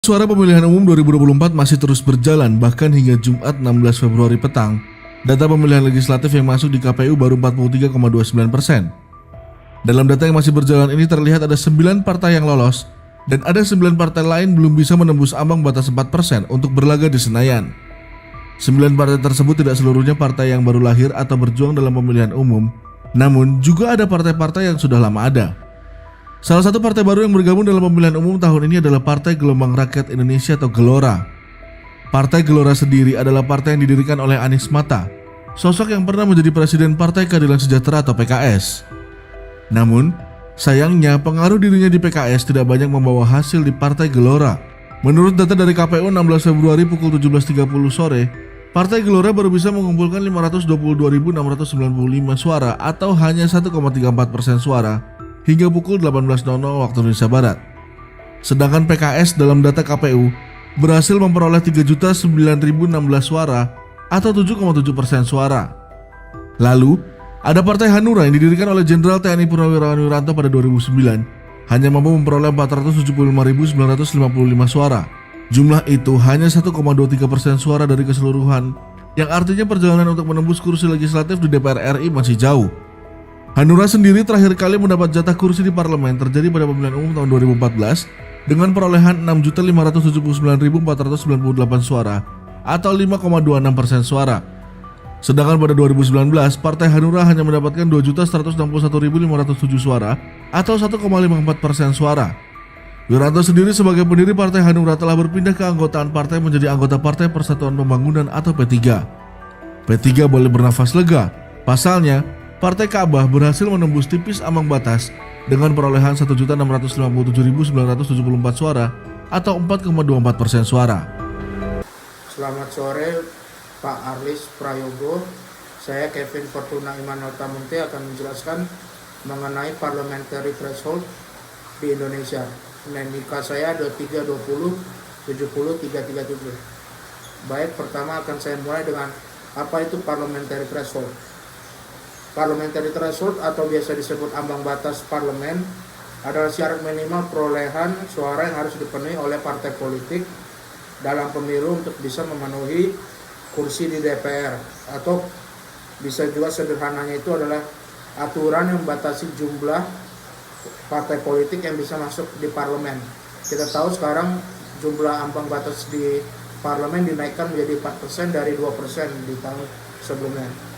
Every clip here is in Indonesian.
Suara pemilihan umum 2024 masih terus berjalan bahkan hingga Jumat 16 Februari petang. Data pemilihan legislatif yang masuk di KPU baru 43,29%. Dalam data yang masih berjalan ini terlihat ada 9 partai yang lolos dan ada 9 partai lain belum bisa menembus ambang batas 4% untuk berlaga di Senayan. 9 partai tersebut tidak seluruhnya partai yang baru lahir atau berjuang dalam pemilihan umum, namun juga ada partai-partai yang sudah lama ada. Salah satu partai baru yang bergabung dalam pemilihan umum tahun ini adalah Partai Gelombang Rakyat Indonesia atau Gelora. Partai Gelora sendiri adalah partai yang didirikan oleh Anies Mata, sosok yang pernah menjadi Presiden Partai Keadilan Sejahtera atau PKS. Namun, sayangnya pengaruh dirinya di PKS tidak banyak membawa hasil di Partai Gelora. Menurut data dari KPU 16 Februari pukul 17.30 sore, Partai Gelora baru bisa mengumpulkan 522.695 suara atau hanya 1,34% suara hingga pukul 18.00 waktu Indonesia Barat. Sedangkan PKS dalam data KPU berhasil memperoleh 3.009.016 suara atau 7,7% suara. Lalu, ada Partai Hanura yang didirikan oleh Jenderal TNI Purnawirawan Wiranto pada 2009 hanya mampu memperoleh 475.955 suara. Jumlah itu hanya 1,23% suara dari keseluruhan, yang artinya perjalanan untuk menembus kursi legislatif di DPR RI masih jauh. Hanura sendiri terakhir kali mendapat jatah kursi di parlemen terjadi pada pemilihan umum tahun 2014 dengan perolehan 6.579.498 suara atau 5,26% suara. Sedangkan pada 2019, Partai Hanura hanya mendapatkan 2.161.507 suara atau 1,54% suara. Wiranto sendiri sebagai pendiri Partai Hanura telah berpindah keanggotaan partai menjadi anggota Partai Persatuan Pembangunan atau P3. P3 boleh bernafas lega, pasalnya Partai Ka'bah berhasil menembus tipis ambang batas dengan perolehan 1.657.974 suara atau 4,24% suara. Selamat sore Pak Arlis Prayogo. Saya Kevin Fortuna Imanota Munte akan menjelaskan mengenai parliamentary threshold di Indonesia. NIK saya 2320 70337. Baik, pertama akan saya mulai dengan apa itu parliamentary threshold. Parliamentary threshold atau biasa disebut ambang batas parlemen adalah syarat minimal perolehan suara yang harus dipenuhi oleh partai politik dalam pemilu untuk bisa memenuhi kursi di DPR, atau bisa juga sederhananya itu adalah aturan yang membatasi jumlah partai politik yang bisa masuk di parlemen. Kita tahu sekarang jumlah ambang batas di parlemen dinaikkan menjadi 4% dari 2% di tahun sebelumnya.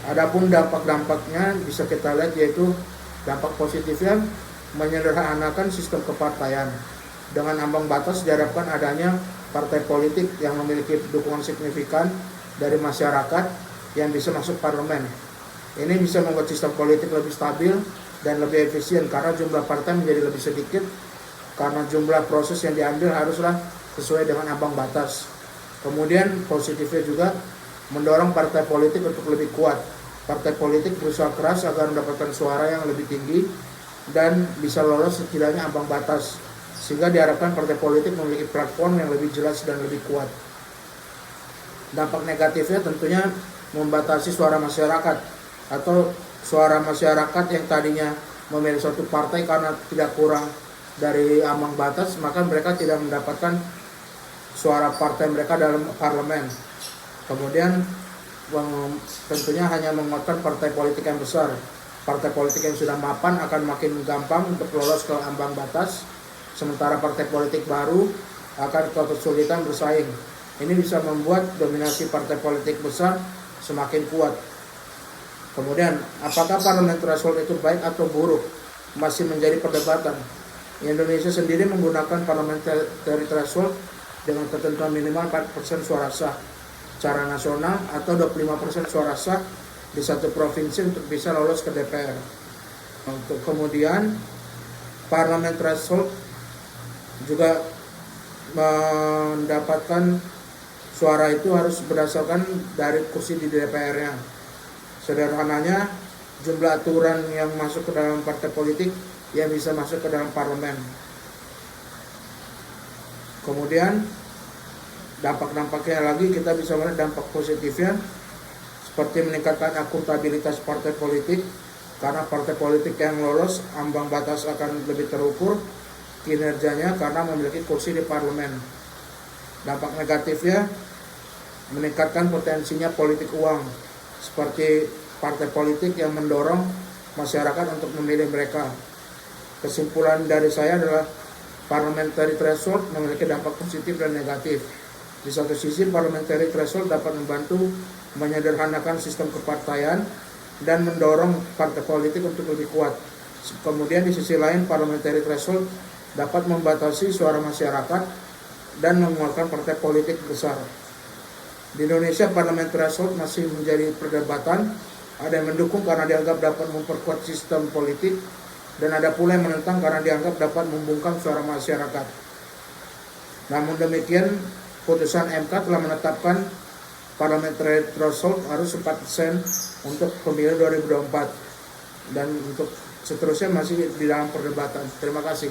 Adapun dampak-dampaknya bisa kita lihat, yaitu dampak positifnya menyederhanakan sistem kepartaian. Dengan ambang batas diharapkan adanya partai politik yang memiliki dukungan signifikan dari masyarakat yang bisa masuk parlemen. Ini bisa membuat sistem politik lebih stabil dan lebih efisien karena jumlah partai menjadi lebih sedikit, karena jumlah proses yang diambil haruslah sesuai dengan ambang batas. Kemudian positifnya juga mendorong partai politik untuk lebih kuat. Partai politik berusaha keras agar mendapatkan suara yang lebih tinggi dan bisa lolos setidaknya ambang batas, sehingga diharapkan partai politik memiliki platform yang lebih jelas dan lebih kuat. Dampak negatifnya tentunya membatasi suara masyarakat, atau suara masyarakat yang tadinya memilih suatu partai karena tidak kurang dari ambang batas, maka mereka tidak mendapatkan suara partai mereka dalam parlemen. Kemudian tentunya hanya menguatkan partai politik yang besar. Partai politik yang sudah mapan akan makin gampang untuk lolos ke ambang batas, sementara partai politik baru akan kesulitan bersaing. Ini bisa membuat dominasi partai politik besar semakin kuat. Kemudian, apakah parliamentary threshold itu baik atau buruk? Masih menjadi perdebatan. Indonesia sendiri menggunakan parliamentary threshold dengan ketentuan minimal 4% suara sah secara nasional atau 25% suara sah di satu provinsi untuk bisa lolos ke DPR. Untuk kemudian parliamentary threshold juga mendapatkan suara itu harus berdasarkan dari kursi di DPR-nya. Sederhananya, jumlah aturan yang masuk ke dalam partai politik yang bisa masuk ke dalam parlemen. Kemudian dampak-dampaknya lagi, kita bisa melihat dampak positifnya seperti meningkatkan akuntabilitas partai politik, karena partai politik yang lolos ambang batas akan lebih terukur. kinerjanya karena memiliki kursi di parlemen. Dampak negatifnya meningkatkan potensinya politik uang, seperti partai politik yang mendorong masyarakat untuk memilih mereka. Kesimpulan dari saya adalah parliamentary threshold memiliki dampak positif dan negatif. Di satu sisi, parliamentary threshold dapat membantu menyederhanakan sistem kepartaian dan mendorong partai politik untuk lebih kuat. Kemudian di sisi lain, parliamentary threshold dapat membatasi suara masyarakat dan menguatkan partai politik besar. Di Indonesia, parliamentary threshold masih menjadi perdebatan. Ada yang mendukung karena dianggap dapat memperkuat sistem politik, dan ada pula yang menentang karena dianggap dapat membungkam suara masyarakat. Namun demikian, putusan MK telah menetapkan parliamentary threshold harus 4% untuk pemilu 2024, dan untuk seterusnya masih di dalam perdebatan. Terima kasih.